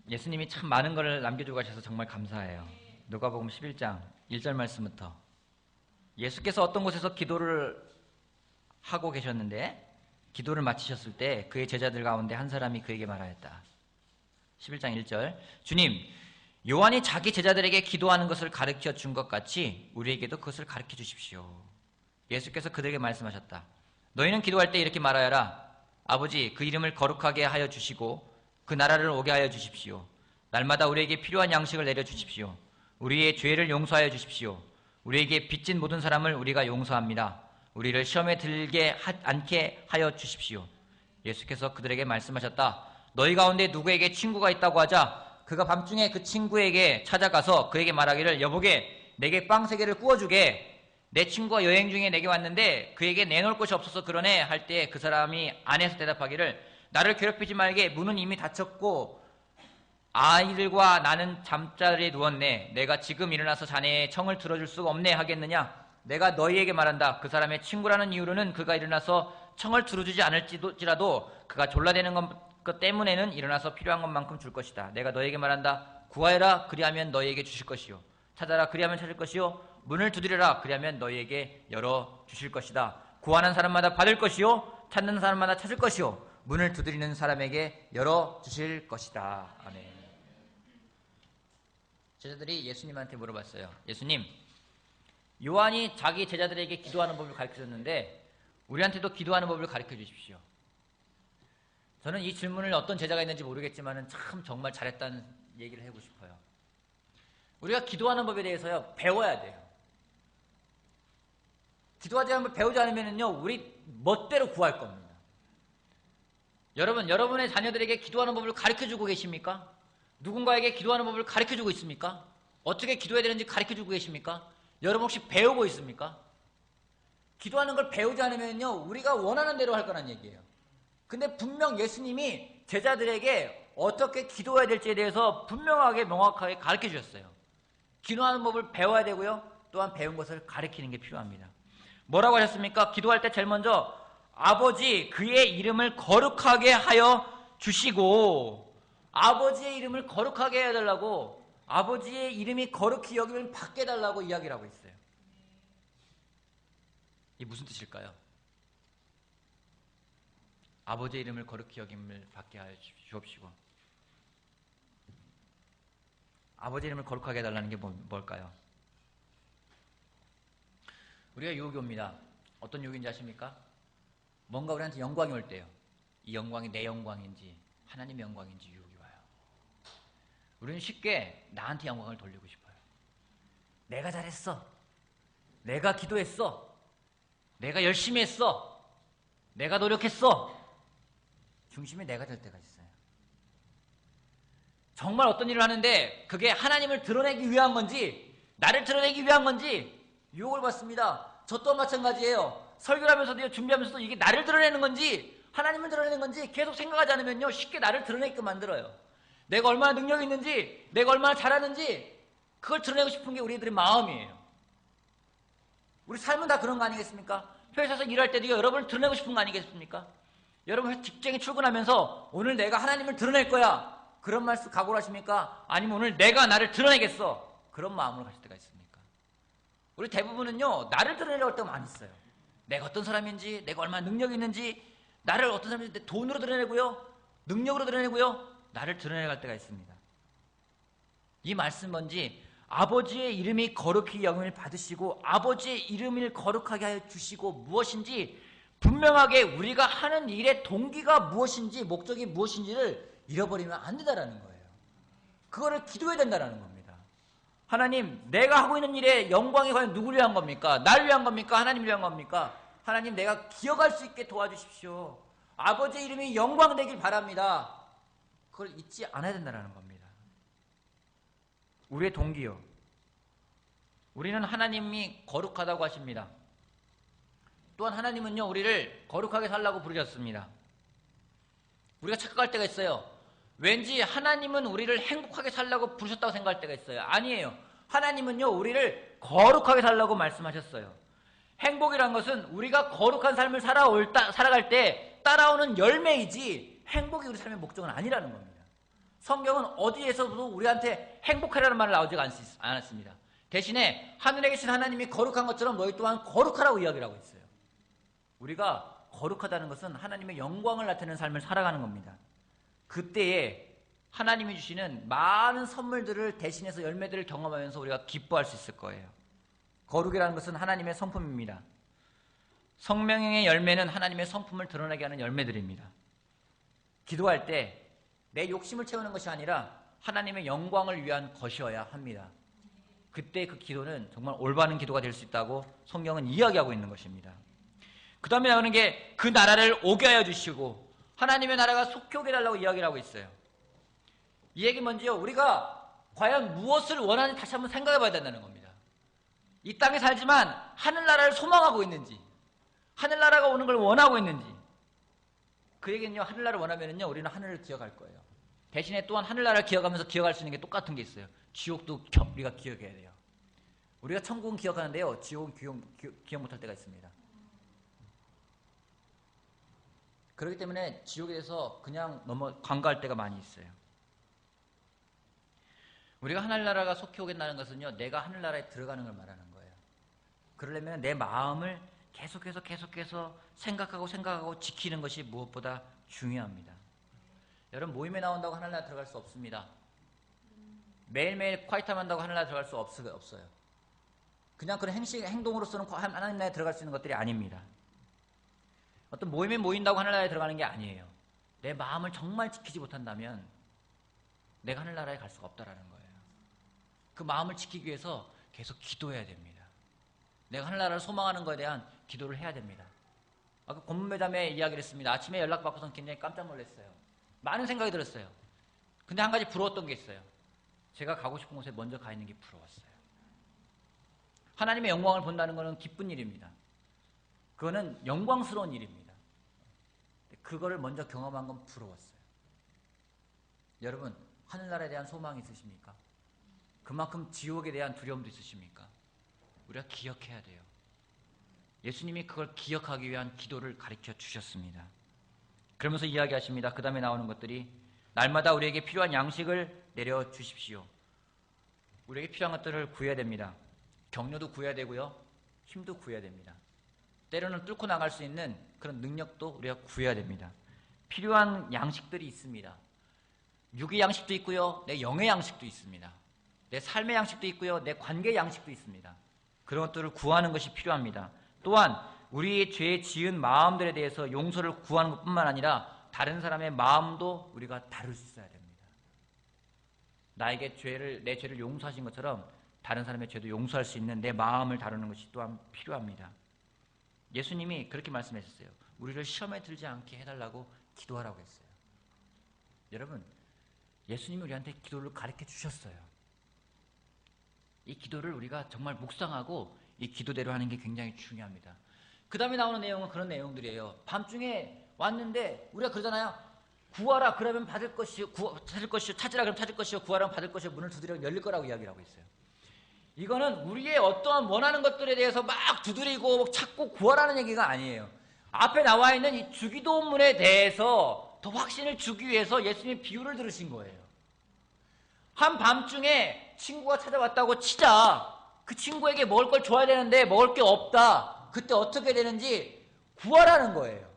예수님이 참 많은 걸 남겨주고 가셔서 정말 감사해요. 누가복음 11장 1절 말씀부터. 예수께서 어떤 곳에서 기도를 하고 계셨는데 기도를 마치셨을 때 그의 제자들 가운데 한 사람이 그에게 말하였다. 11장 1절. 주님, 요한이 자기 제자들에게 기도하는 것을 가르쳐 준 것 같이 우리에게도 그것을 가르쳐 주십시오. 예수께서 그들에게 말씀하셨다. 너희는 기도할 때 이렇게 말하여라. 아버지, 그 이름을 거룩하게 하여 주시고 그 나라를 오게 하여 주십시오. 날마다 우리에게 필요한 양식을 내려 주십시오. 우리의 죄를 용서하여 주십시오. 우리에게 빚진 모든 사람을 우리가 용서합니다. 우리를 시험에 들게 않게 하여 주십시오. 예수께서 그들에게 말씀하셨다. 너희 가운데 누구에게 친구가 있다고 하자. 그가 밤중에 그 친구에게 찾아가서 그에게 말하기를, 여보게, 내게 빵 3개를 구워주게. 내 친구가 여행 중에 내게 왔는데 그에게 내놓을 것이 없어서 그러네 할 때 그 사람이 안에서 대답하기를, 나를 괴롭히지 말게. 문은 이미 닫혔고 아이들과 나는 잠자리에 누웠네. 내가 지금 일어나서 자네의 청을 들어줄 수가 없네 하겠느냐? 내가 너희에게 말한다. 그 사람의 친구라는 이유로는 그가 일어나서 청을 들어주지 않을지라도 그가 졸라대는 것 때문에는 일어나서 필요한 것만큼 줄 것이다. 내가 너희에게 말한다. 구하여라. 그리하면 너희에게 주실 것이요. 찾아라. 그리하면 찾을 것이요. 문을 두드려라. 그리하면 너희에게 열어주실 것이다. 구하는 사람마다 받을 것이요. 찾는 사람마다 찾을 것이요. 문을 두드리는 사람에게 열어주실 것이다. 아멘. 제자들이 예수님한테 물어봤어요. 예수님, 요한이 자기 제자들에게 기도하는 법을 가르쳐줬는데 우리한테도 기도하는 법을 가르쳐 주십시오. 저는 이 질문을 어떤 제자가 있는지 모르겠지만 참 정말 잘했다는 얘기를 하고 싶어요. 우리가 기도하는 법에 대해서요, 배워야 돼요. 기도하지 않으면 배우지 않으면요, 우리 멋대로 구할 겁니다. 여러분, 여러분의 자녀들에게 기도하는 법을 가르쳐주고 계십니까? 누군가에게 기도하는 법을 가르쳐주고 있습니까? 어떻게 기도해야 되는지 가르쳐주고 계십니까? 여러분 혹시 배우고 있습니까? 기도하는 걸 배우지 않으면요, 우리가 원하는 대로 할 거란 얘기예요. 근데 분명 예수님이 제자들에게 어떻게 기도해야 될지에 대해서 분명하게 명확하게 가르쳐 주셨어요. 기도하는 법을 배워야 되고요, 또한 배운 것을 가르치는 게 필요합니다. 뭐라고 하셨습니까? 기도할 때 제일 먼저 아버지, 그의 이름을 거룩하게 하여 주시고, 아버지의 이름을 거룩하게 해달라고, 아버지의 이름이 거룩히 여김을 받게 해달라고 이야기를 하고 있어요. 이게 무슨 뜻일까요? 아버지의 이름을 거룩히 여김을 받게 하여 주옵시고, 아버지의 이름을 거룩하게 해달라는 게 뭘까요? 우리가 유혹이 옵니다. 어떤 유혹인지 아십니까? 뭔가 우리한테 영광이 올 때요, 이 영광이 내 영광인지 하나님의 영광인지 유혹이 와요. 우리는 쉽게 나한테 영광을 돌리고 싶어요. 내가 잘했어, 내가 기도했어, 내가 열심히 했어, 내가 노력했어. 중심이 내가 될 때가 있어요. 정말 어떤 일을 하는데 그게 하나님을 드러내기 위한 건지 나를 드러내기 위한 건지 유혹을 받습니다. 저 또한 마찬가지예요. 설교를 하면서도 준비하면서도 이게 나를 드러내는 건지 하나님을 드러내는 건지 계속 생각하지 않으면요, 쉽게 나를 드러내게끔 만들어요. 내가 얼마나 능력이 있는지, 내가 얼마나 잘하는지 그걸 드러내고 싶은 게 우리들의 마음이에요. 우리 삶은 다 그런 거 아니겠습니까? 회사에서 일할 때도 여러분을 드러내고 싶은 거 아니겠습니까? 여러분 직장에 출근하면서 오늘 내가 하나님을 드러낼 거야, 그런 말씀 각오를 하십니까? 아니면 오늘 내가 나를 드러내겠어, 그런 마음으로 가실 때가 있습니까? 우리 대부분은요, 나를 드러내려고 할 때가 많이 있어요. 내가 어떤 사람인지, 내가 얼마나 능력이 있는지, 나를 어떤 사람인지 돈으로 드러내고요, 능력으로 드러내고요, 나를 드러내갈 때가 있습니다. 이 말씀 뭔지 아버지의 이름이 거룩히 여김을 받으시고 아버지의 이름을 거룩하게 하여 주시고 무엇인지 분명하게 우리가 하는 일의 동기가 무엇인지 목적이 무엇인지를 잃어버리면 안 된다는 거예요. 그거를 기도해야 된다는 겁니다. 하나님, 내가 하고 있는 일의 영광이 과연 누구를 위한 겁니까? 나를 위한 겁니까? 하나님을 위한 겁니까? 하나님, 내가 기억할 수 있게 도와주십시오. 아버지의 이름이 영광되길 바랍니다. 그걸 잊지 않아야 된다는 겁니다. 우리의 동기요. 우리는 하나님이 거룩하다고 하십니다. 또한 하나님은요, 우리를 거룩하게 살라고 부르셨습니다. 우리가 착각할 때가 있어요. 왠지 하나님은 우리를 행복하게 살라고 부르셨다고 생각할 때가 있어요. 아니에요. 하나님은요, 우리를 거룩하게 살라고 말씀하셨어요. 행복이란 것은 우리가 거룩한 삶을 살아갈 때 따라오는 열매이지 행복이 우리 삶의 목적은 아니라는 겁니다. 성경은 어디에서도 우리한테 행복하라는 말을 나오지 않았습니다. 대신에 하늘에 계신 하나님이 거룩한 것처럼 너희 또한 거룩하라고 이야기를 하고 있어요. 우리가 거룩하다는 것은 하나님의 영광을 나타내는 삶을 살아가는 겁니다. 그때에 하나님이 주시는 많은 선물들을 대신해서 열매들을 경험하면서 우리가 기뻐할 수 있을 거예요. 거룩이라는 것은 하나님의 성품입니다. 성령의 열매는 하나님의 성품을 드러나게 하는 열매들입니다. 기도할 때 내 욕심을 채우는 것이 아니라 하나님의 영광을 위한 것이어야 합니다. 그때 그 기도는 정말 올바른 기도가 될 수 있다고 성경은 이야기하고 있는 것입니다. 그 다음에 나오는 게 그 나라를 오게 하여 주시고 하나님의 나라가 속히 오게 해달라고 이야기를 하고 있어요. 이 얘기 뭔지요? 우리가 과연 무엇을 원하는지 다시 한번 생각해 봐야 된다는 겁니다. 이 땅에 살지만 하늘나라를 소망하고 있는지, 하늘나라가 오는 걸 원하고 있는지. 그 얘기는요, 하늘나라를 원하면은요, 우리는 하늘을 기억할 거예요. 대신에 또한 하늘나라를 기억하면서 기억할 수 있는 게 똑같은 게 있어요. 지옥도 우리가 기억해야 돼요. 우리가 천국은 기억하는데요, 지옥은 기억 못할 때가 있습니다. 그렇기 때문에 지옥에 대해서 그냥 간과할 때가 많이 있어요. 우리가 하늘나라가 속히 오겠다는 것은요, 내가 하늘나라에 들어가는 걸 말하는 거예요. 그러려면 내 마음을 계속해서 생각하고 지키는 것이 무엇보다 중요합니다. 여러분, 모임에 나온다고 하늘나라 들어갈 수 없습니다. 매일매일 콰이트함 한다고 하늘나라 들어갈 수 없어요. 그냥 그런 행동으로서는 하나님 나라에 들어갈 수 있는 것들이 아닙니다. 어떤 모임에 모인다고 하늘나라에 들어가는 게 아니에요. 내 마음을 정말 지키지 못한다면 내가 하늘나라에 갈 수가 없다라는 거예요. 그 마음을 지키기 위해서 계속 기도해야 됩니다. 내가 하늘나라를 소망하는 것에 대한 기도를 해야 됩니다. 아까 고문매담에 이야기를 했습니다. 아침에 연락받고서 굉장히 깜짝 놀랐어요. 많은 생각이 들었어요. 근데 한 가지 부러웠던 게 있어요. 제가 가고 싶은 곳에 먼저 가 있는 게 부러웠어요. 하나님의 영광을 본다는 것은 기쁜 일입니다. 그거는 영광스러운 일입니다. 그거를 먼저 경험한 건 부러웠어요. 여러분, 하늘나라에 대한 소망이 있으십니까? 그만큼 지옥에 대한 두려움도 있으십니까? 우리가 기억해야 돼요. 예수님이 그걸 기억하기 위한 기도를 가르쳐 주셨습니다. 그러면서 이야기하십니다. 그 다음에 나오는 것들이 날마다 우리에게 필요한 양식을 내려주십시오. 우리에게 필요한 것들을 구해야 됩니다. 격려도 구해야 되고요, 힘도 구해야 됩니다. 때로는 뚫고 나갈 수 있는 그런 능력도 우리가 구해야 됩니다. 필요한 양식들이 있습니다. 육의 양식도 있고요, 내 영의 양식도 있습니다. 내 삶의 양식도 있고요, 내 관계의 양식도 있습니다. 그런 것들을 구하는 것이 필요합니다. 또한 우리의 죄 지은 마음들에 대해서 용서를 구하는 것뿐만 아니라 다른 사람의 마음도 우리가 다룰 수 있어야 됩니다. 나에게 내 죄를 용서하신 것처럼 다른 사람의 죄도 용서할 수 있는 내 마음을 다루는 것이 또한 필요합니다. 예수님이 그렇게 말씀하셨어요. 우리를 시험에 들지 않게 해달라고 기도하라고 했어요. 여러분, 예수님이 우리한테 기도를 가르쳐 주셨어요. 이 기도를 우리가 정말 묵상하고 이 기도대로 하는 게 굉장히 중요합니다. 그 다음에 나오는 내용은 그런 내용들이에요. 밤중에 왔는데 우리가 그러잖아요. 구하라 그러면 받을 것이요, 찾을 것이요, 찾으라 그러면 찾을 것이요, 구하라면 받을 것이요, 문을 두드리면 열릴 거라고 이야기를 하고 있어요. 이거는 우리의 어떠한 원하는 것들에 대해서 막 두드리고 찾고 구하라는 얘기가 아니에요. 앞에 나와 있는 이 주기도문에 대해서 더 확신을 주기 위해서 예수님이 비유를 들으신 거예요. 한밤중에 친구가 찾아왔다고 치자. 그 친구에게 먹을 걸 줘야 되는데 먹을 게 없다. 그때 어떻게 되는지 구하라는 거예요.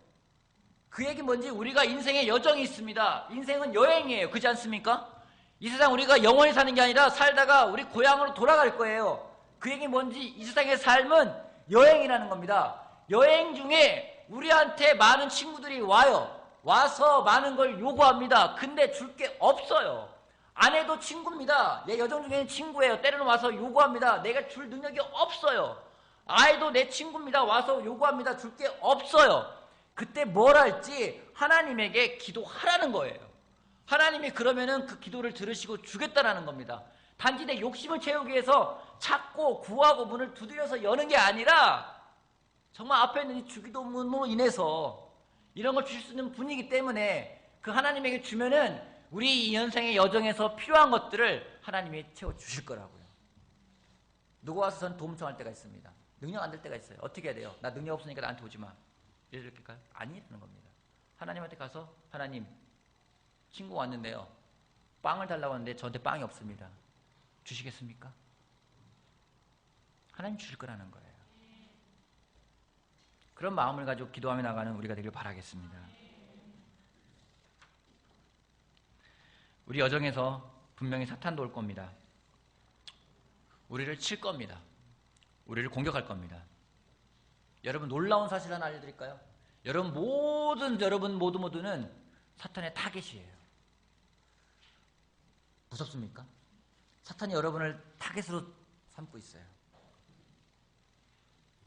그 얘기 뭔지, 우리가 인생에 여정이 있습니다. 인생은 여행이에요. 그렇지 않습니까? 이 세상 우리가 영원히 사는 게 아니라 살다가 우리 고향으로 돌아갈 거예요. 그 얘기 뭔지 이 세상의 삶은 여행이라는 겁니다. 여행 중에 우리한테 많은 친구들이 와요. 와서 많은 걸 요구합니다. 근데 줄 게 없어요. 아내도 친구입니다. 내 여정 중에는 친구예요. 때로는 와서 요구합니다. 내가 줄 능력이 없어요. 아이도 내 친구입니다. 와서 요구합니다. 줄 게 없어요. 그때 뭘 할지 하나님에게 기도하라는 거예요. 하나님이 그러면은 그 기도를 들으시고 주겠다라는 겁니다. 단지 내 욕심을 채우기 위해서 찾고 구하고 문을 두드려서 여는 게 아니라 정말 앞에 있는 이 주기도문으로 인해서 이런 걸 주실 수 있는 분이기 때문에 그 하나님에게 주면은 우리 이 인생의 여정에서 필요한 것들을 하나님이 채워주실 거라고요. 누구 와서 전 도움 청할 때가 있습니다. 능력 안 될 때가 있어요. 어떻게 해야 돼요? 나 능력 없으니까 나한테 오지 마. 이럴까요? 아니라는 겁니다. 하나님한테 가서 하나님 친구 왔는데요. 빵을 달라고 하는데 저한테 빵이 없습니다. 주시겠습니까? 하나님 주실 거라는 거예요. 그런 마음을 가지고 기도하며 나가는 우리가 되길 바라겠습니다. 우리 여정에서 분명히 사탄도 올 겁니다. 우리를 칠 겁니다. 우리를 공격할 겁니다. 여러분 놀라운 사실 하나 알려드릴까요? 여러분 모두는 사탄의 타겟이에요. 무섭습니까? 사탄이 여러분을 타겟으로 삼고 있어요.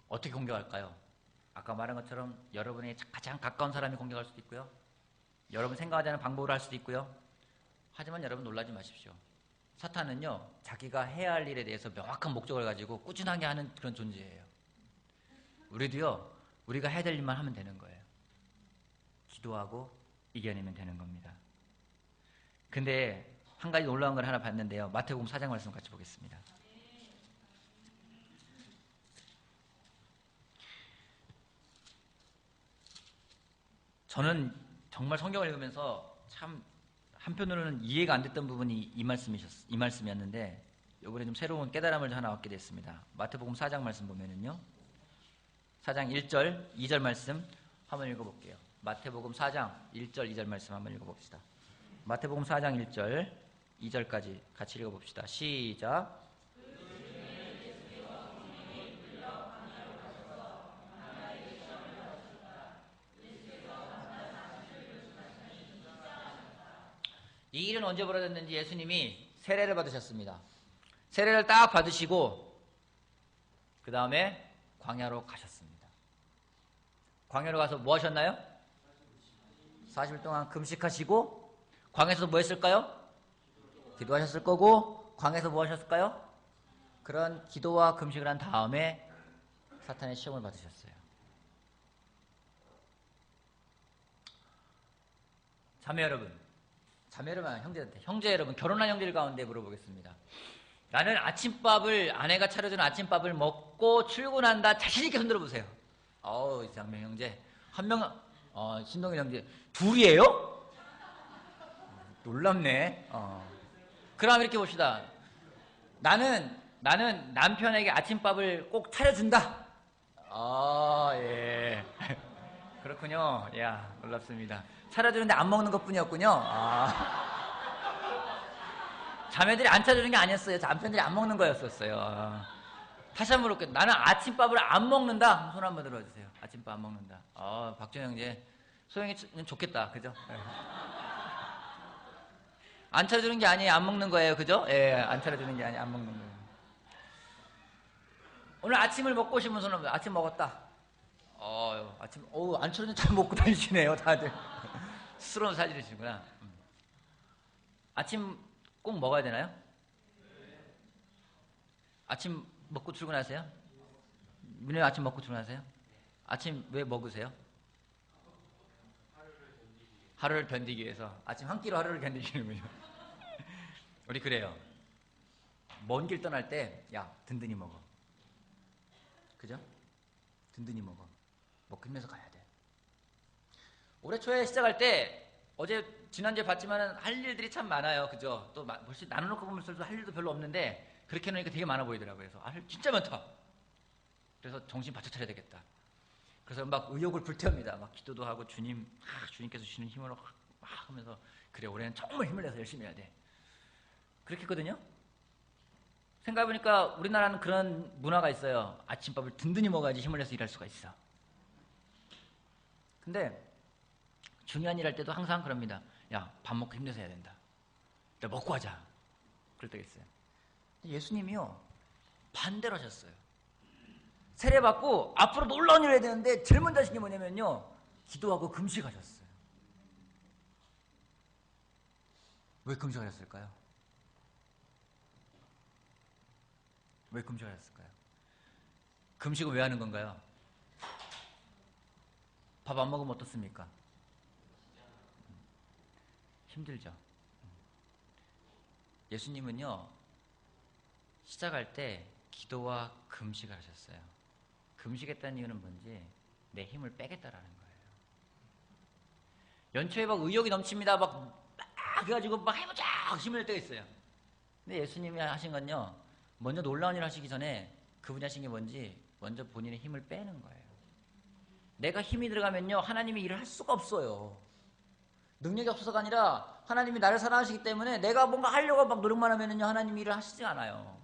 어떻게 공격할까요? 아까 말한 것처럼 여러분의 가장 가까운 사람이 공격할 수도 있고요. 여러분 생각하지 않은 방법으로 할 수도 있고요. 하지만 여러분 놀라지 마십시오. 사탄은요, 자기가 해야 할 일에 대해서 명확한 목적을 가지고 꾸준하게 하는 그런 존재예요. 우리도요, 우리가 해야 될 일만 하면 되는 거예요. 기도하고 이겨내면 되는 겁니다. 근데 한 가지 놀라운 걸 하나 봤는데요. 마태복음 4장 말씀 같이 보겠습니다. 저는 정말 성경을 읽으면서 참 한편으로는 이해가 안 됐던 부분이 이 말씀이었는데 이번에 좀 새로운 깨달음을 하나 얻게 됐습니다. 마태복음 4장 말씀 보면은요. 4장 1절, 2절 말씀 한번 읽어볼게요. 마태복음 4장 1절, 2절 말씀 한번 읽어봅시다. 마태복음 4장 1절, 2절까지 같이 읽어봅시다. 시작. 이 일은 언제 벌어졌는지 예수님이 세례를 받으셨습니다. 세례를 딱 받으시고 그 다음에 광야로 가셨습니다. 광야로 가서 뭐 하셨나요? 40일 동안 금식하시고 광야에서 뭐 했을까요? 기도하셨을 거고 광야에서 뭐 하셨을까요? 그런 기도와 금식을 한 다음에 사탄의 시험을 받으셨어요. 자매 여러분, 형제 여러분, 결혼한 형제들 가운데 물어보겠습니다. 나는 아침밥을, 아내가 차려주는 아침밥을 먹고 출근한다. 자신있게 흔들어 보세요. 이상명 형제. 한 명, 신동일 형제. 둘이에요? 놀랍네. 그럼 이렇게 봅시다. 나는 남편에게 아침밥을 꼭 차려준다. 예. 그렇군요. 야, 놀랍습니다. 차려주는데 안 먹는 것 뿐이었군요. 자매들이 안 차려주는 게 아니었어요. 남편들이 안 먹는 거였었어요. 다시 한번 물어볼게요. 나는 아침밥을 안 먹는다. 손 한번 들어주세요. 아침밥 안 먹는다. 박정희 형제. 소영이는 좋겠다. 그죠? 네. 안 차려주는 게 아니에요. 안 먹는 거예요. 그죠? 예, 안 차려주는 게 아니에요. 안 먹는 거예요. 오늘 아침을 먹고 오신 분 손 한번. 아침 먹었다. 안 차려주는 잘 먹고 다니시네요. 다들. 스스로는 사지르시구나. 아침 꼭 먹어야 되나요? 아침 먹고 출근하세요? 민호님 아침 먹고 출근하세요? 아침 왜 먹으세요? 하루를 견디기 위해서. 아침 한 끼로 하루를 견디시는군요. 우리 그래요. 먼 길 떠날 때 든든히 먹어. 그죠? 든든히 먹어. 먹고 힘내서 가야 돼. 올해 초에 시작할 때 지난주에 봤지만 할 일들이 참 많아요. 그죠? 또 벌써 나눠놓고 보면 할 일도 별로 없는데 그렇게 해놓으니까 되게 많아 보이더라고요. 그래서 할 일 진짜 많다. 그래서 정신 바짝 차려야 되겠다. 그래서 막 의욕을 불태웁니다. 막 기도도 하고 주님께서 주시는 힘으로 막 하면서 그래 올해는 정말 힘을 내서 열심히 해야 돼. 그렇게 했거든요. 생각해보니까 우리나라는 그런 문화가 있어요. 아침밥을 든든히 먹어야지 힘을 내서 일할 수가 있어. 근데 중요한 일 할 때도 항상 그럽니다. 야, 밥 먹고 힘내서 해야 된다. 일단 먹고 하자. 그럴 때가 있어요. 예수님이요, 반대로 하셨어요. 세례받고 앞으로 놀라운 일을 해야 되는데 제일 먼저 하신 게 뭐냐면요, 기도하고 금식하셨어요. 왜 금식하셨을까요? 왜 금식하셨을까요? 금식을 왜 하는 건가요? 밥 안 먹으면 어떻습니까? 힘들죠. 예수님은요, 시작할 때 기도와 금식을 하셨어요. 금식했다는 이유는 뭔지, 내 힘을 빼겠다라는 거예요. 연초에 막 의욕이 넘칩니다. 막 해가지고 막 해보자 힘을 낼 때가 있어요. 근데 예수님이 하신 건요, 먼저 놀라운 일을 하시기 전에 그분이 하신 게 뭔지 먼저 본인의 힘을 빼는 거예요. 내가 힘이 들어가면요, 하나님이 일을 할 수가 없어요. 능력이 없어서가 아니라 하나님이 나를 사랑하시기 때문에 내가 뭔가 하려고 막 노력만 하면요, 하나님이 일을 하시지 않아요.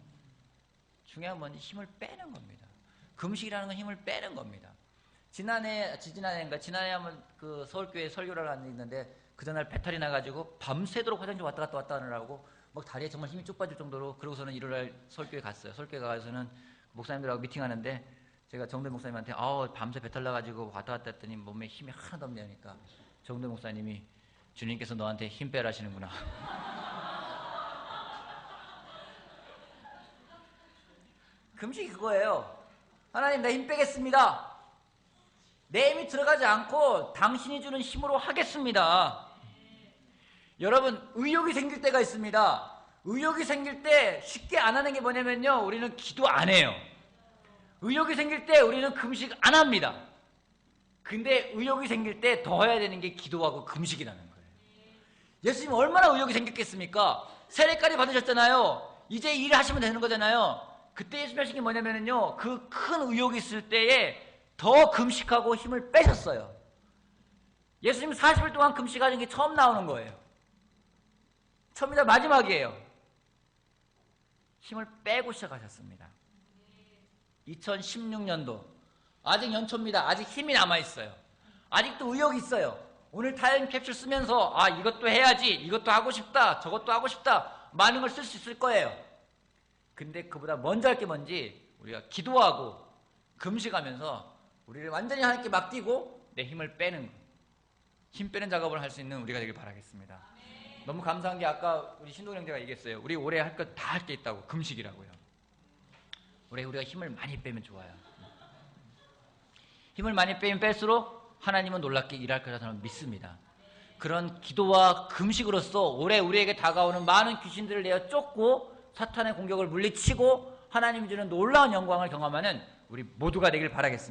중요한 건 힘을 빼는 겁니다. 금식이라는 건 힘을 빼는 겁니다. 지난해 한번 그 서울교회 설교를 하는 데 있는데, 그 전날 배탈이 나가지고 밤새도록 화장실 왔다 갔다 하느라고 막 다리에 정말 힘이 쭉 빠질 정도로, 그러고서는 일요일날 서울교회 갔어요. 서울교회 가서는 목사님들하고 미팅하는데, 제가 정대 목사님한테 밤새 배탈 나가지고 왔다 갔다 했더니 몸에 힘이 하나도 없냐니까, 정대 목사님이 주님께서 너한테 힘 빼라 하시는구나. 금식이 그거예요. 하나님, 내 힘 빼겠습니다. 내 힘이 들어가지 않고 당신이 주는 힘으로 하겠습니다. 여러분, 의욕이 생길 때가 있습니다. 의욕이 생길 때 쉽게 안 하는 게 뭐냐면요, 우리는 기도 안 해요. 의욕이 생길 때 우리는 금식 안 합니다. 근데 의욕이 생길 때 더 해야 되는 게 기도하고 금식이라는 거예요. 예수님 얼마나 의욕이 생겼겠습니까? 세례까지 받으셨잖아요. 이제 일을 하시면 되는 거잖아요. 그때 예수님 하신 게 뭐냐면요, 그 큰 의욕이 있을 때에 더 금식하고 힘을 빼셨어요. 예수님 40일 동안 금식하는 게 처음 나오는 거예요. 처음이자 마지막이에요. 힘을 빼고 시작하셨습니다. 2016년도 아직 연초입니다. 아직 힘이 남아있어요. 아직도 의욕이 있어요. 오늘 타임캡슐 쓰면서 이것도 해야지, 이것도 하고 싶다, 저것도 하고 싶다, 많은 걸 쓸 수 있을 거예요. 근데 그보다 먼저 할 게 뭔지, 우리가 기도하고 금식하면서 우리를 완전히 하나님께 맡기고 내 힘을 빼는 거, 힘 빼는 작업을 할 수 있는 우리가 되길 바라겠습니다. 너무 감사한 게, 아까 우리 신동 형제가 얘기했어요. 우리 올해 할 것 다 할 게 있다고. 금식이라고요. 올해 우리가 힘을 많이 빼면 좋아요. 힘을 많이 빼면 뺄수록 하나님은 놀랍게 일할 거라 저는 믿습니다. 그런 기도와 금식으로써 올해 우리에게 다가오는 많은 귀신들을 내어 쫓고 사탄의 공격을 물리치고 하나님이 주는 놀라운 영광을 경험하는 우리 모두가 되길 바라겠습니다.